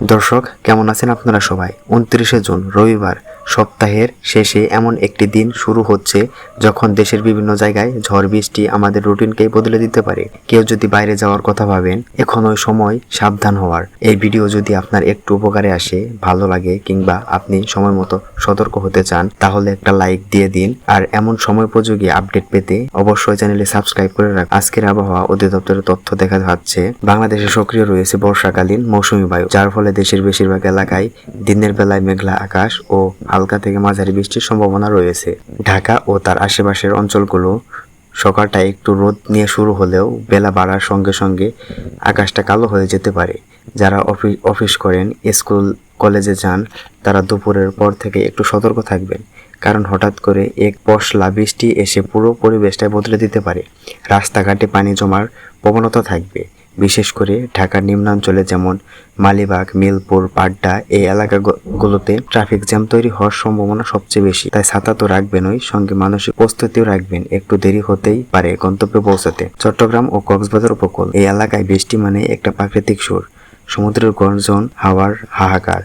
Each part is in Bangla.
দর্শক কেমন আছেন আপনারা সবাই? ২৯শে জুন রবিবার সপ্তাহের শেষে এমন একটি দিন শুরু হচ্ছে যখন দেশের বিভিন্ন জায়গায় ঝড় বৃষ্টি আমাদের রুটিনকেই বদলে দিতে পারে। কেউ যদি বাইরে যাওয়ার কথা ভাবেন, এখন ওই সময় সাবধান হওয়ার। এই ভিডিও যদি আপনার একটু উপকারে আসে, ভালো লাগে কিংবা আপনি সময় মতো সতর্ক হতে চান, তাহলে একটা লাইক দিয়ে দিন। আর এমন সময়োপযোগী আপডেট পেতে অবশ্যই চ্যানেলে সাবস্ক্রাইব করে রাখুন। আজকের আবহাওয়া অধিদপ্তরের তথ্য দেখা যাচ্ছে বাংলাদেশে সক্রিয় রয়েছে বর্ষাকালীন মৌসুমী বায়ু, যার ফলে দেশের বেশিরভাগ এলাকায় দিনের বেলায় মেঘলা আকাশ ও হালকা থেকে মাঝারি বৃষ্টির সম্ভাবনা রয়েছে। ঢাকা ও তার আশেপাশের অঞ্চলগুলো সকালটা একটু রোদ নিয়ে শুরু হলেও বেলা বাড়ার সঙ্গে সঙ্গে আকাশটা কালো হয়ে যেতে পারে। যারা অফিস করেন, স্কুল কলেজে যান, তারা দুপুরের পর থেকে একটু সতর্ক থাকবেন, কারণ হঠাৎ করে এক পশলা বৃষ্টি এসে পুরো পরিবেশটাই বদলে দিতে পারে। রাস্তাঘাটে পানি জমার প্রবণতা থাকবে, বিশেষ করে ঢাকার নিম্নাঞ্চলে যেমন মালিবাগ, মিরপুর, পাড্ডা এই এলাকাগুলোতে ট্রাফিক জ্যাম তৈরি হওয়ার সম্ভাবনা সবচেয়ে বেশি। তাই ছাতা তো রাখবেনই, সঙ্গে মানসিক প্রস্তুতিও রাখবেন, একটু দেরি হতেই পারে গন্তব্যে পৌঁছাতে। চট্টগ্রাম ও কক্সবাজার উপকূল এই এলাকায় বৃষ্টি মানে একটা প্রাকৃতিক সুর, সমুদ্রের গর্জন, হাওয়ার হাহাকার।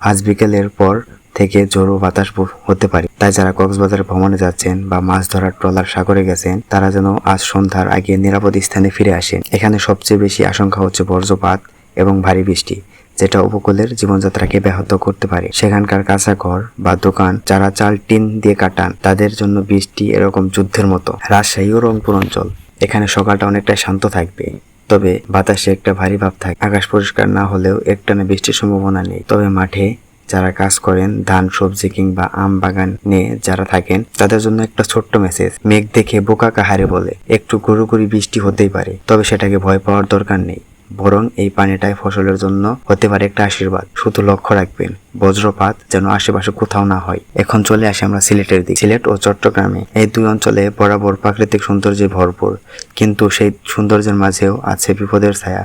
আজ বিকেলের পর থেকে ঝোড়ো বাতাস হতে পারে। তাই যারা কক্সবাজার ভ্রমণে যাচ্ছেন বা মাছ ধরার ট্রলার সাগরে গেছেন, তারা যেন আজ সন্ধ্যার আগে নিরাপদ স্থানে ফিরে আসেন। এখানে সবচেয়ে বেশি আশঙ্কা হচ্ছে বজ্রপাত এবং ভারী বৃষ্টি, যেটা উপকূলের জীবনযাত্রাকে ব্যাহত করতে পারে। সেখানকার কাঁচা ঘর বা দোকান যারা চাল টিন দিয়ে কাটান, তাদের জন্য বৃষ্টি এরকম যুদ্ধের মতো। রাজশাহী ও রংপুর অঞ্চল, এখানে সকালটা অনেকটা শান্ত থাকবে, তবে বাতাসে একটা ভারী ভাব থাকে। আকাশ পরিষ্কার না হলেও একটানা বৃষ্টির সম্ভাবনা নেই। তবে মাঠে যারা কাজ করেন, ধান, সবজি কিংবা আম বাগানে যারা থাকেন, তাদের জন্য একটা ছোট্ট মেসেজ। মেঘ দেখে বোকা কাহারে বলে, একটু গুঁড়ি বৃষ্টি হতেই পারে, তবে সেটাকে ভয় পাওয়ার দরকার নেই। বরং এই পানিটাই ফসলের জন্য হতে পারে একটা আশীর্বাদ। শুধু লক্ষ্য রাখবেন বজ্রপাত যেন আশেপাশে কোথাও না হয়। এখন চলে আসি আমরা সিলেটের দিকে। সিলেট ও চট্টগ্রামে এই দুই অঞ্চলে বরাবর প্রাকৃতিক সৌন্দর্যে ভরপুর, কিন্তু সেই সৌন্দর্যের মাঝেও আছে বিপদের ছায়া।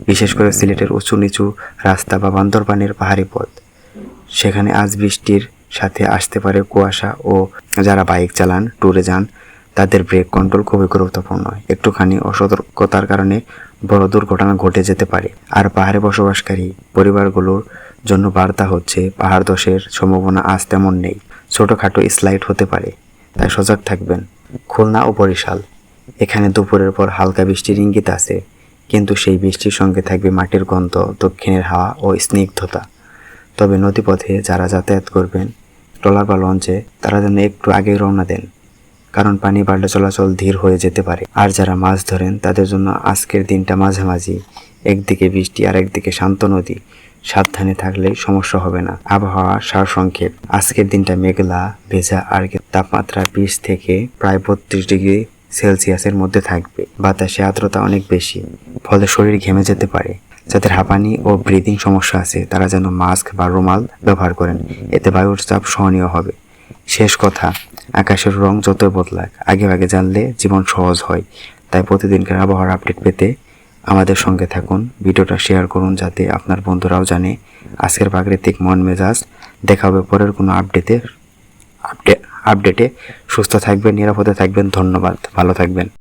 বিশেষ করে সিলেটের উঁচু নিচু রাস্তা বা বান্দরবানের পাহাড়ি পথ, সেখানে আজ বৃষ্টির সাথে আসতে পারে কুয়াশা ও যারা বাইক চালান, ট্যুরে যান, তাদের ব্রেক কন্ট্রোল খুবই গুরুত্বপূর্ণ। একটুখানি অসতর্কতার কারণে বড় দুর্ঘটনা ঘটে যেতে পারে। আর পাহাড়ে বসবাসকারী পরিবারগুলোর জন্য বার্তা হচ্ছে, পাহাড় ধসের সম্ভাবনা আজ তেমন নেই, ছোটখাটো স্লাইড হতে পারে, তাই সজাগ থাকবেন। খুলনা ও বরিশাল, এখানে দুপুরের পর হালকা বৃষ্টির ইঙ্গিত আছে, কিন্তু সেই বৃষ্টির সঙ্গে থাকবে মাটির গন্ধ, দক্ষিণের হাওয়া ও স্নিগ্ধতা। তবে নদীপথে যারা যাতায়াত করবেন, ট্রলার বা লঞ্চে, তারা যেন একটু আগে রওনা দেন, কারণ পানি বাড়লে চলাচল ধীর হয়ে যেতে পারে। আর যারা মাছ ধরেন, তাদের জন্য আজকের দিনটা মাঝামাঝি, একদিকে বৃষ্টি আর একদিকে শান্ত নদী। সাবধানে থাকলেই সমস্যা হবে না। আবহাওয়া সারসংক্ষেপ: আজকের দিনটা মেঘলা, ভেজা আর তাপমাত্রা 20 থেকে প্রায় 32 ডিগ্রি সেলসিয়াসের মধ্যে থাকবে। বাতাসে আর্দ্রতা অনেক বেশি, ফলে শরীর ঘেমে যেতে পারে। যাদের হাঁপানি ও ব্রিদিং সমস্যা আছে, তারা যেন মাস্ক বা রুমাল ব্যবহার করেন, এতে বায়ুর চাপ সহনীয় হবে। শেষ কথা, আকাশের রং যতই বদলাক, আগে জানলে জীবন সহজ হয়। তাই প্রতিদিনকার আবহাওয়ার আপডেট পেতে আমাদের সঙ্গে থাকুন। ভিডিওটা শেয়ার করুন যাতে আপনার বন্ধুরাও জানে আজকের প্রাকৃতিক মন মেজাজ। দেখা হবে পরের কোনো আপডেটে। সুস্থ থাকবেন, নিরাপদে থাকবেন। ধন্যবাদ, ভালো থাকবেন।